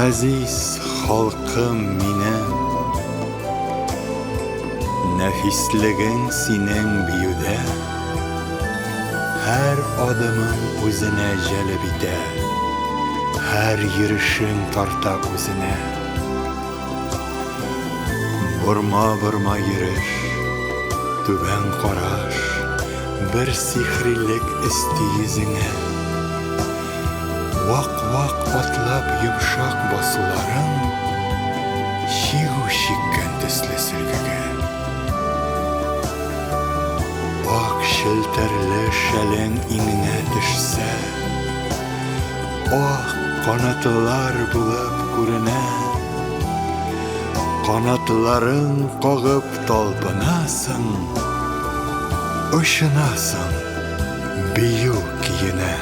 Газиз халкым минем, нәфислеген синең биюдә, һәр адымың үзенә җәлеп итә, һәр йөрешең тарта үзенә. Борма йөреш, түбән караш, бер сихрилек өсти йөзеңә. Вак атлап йомшак басуларың, чигү чиккән төсле сөлгегә. Ак челтәрле шәлең иңенә төшсә, ак канатлар булып күренә. Канатларын кагып талпынасың, очынасың, бию киенә.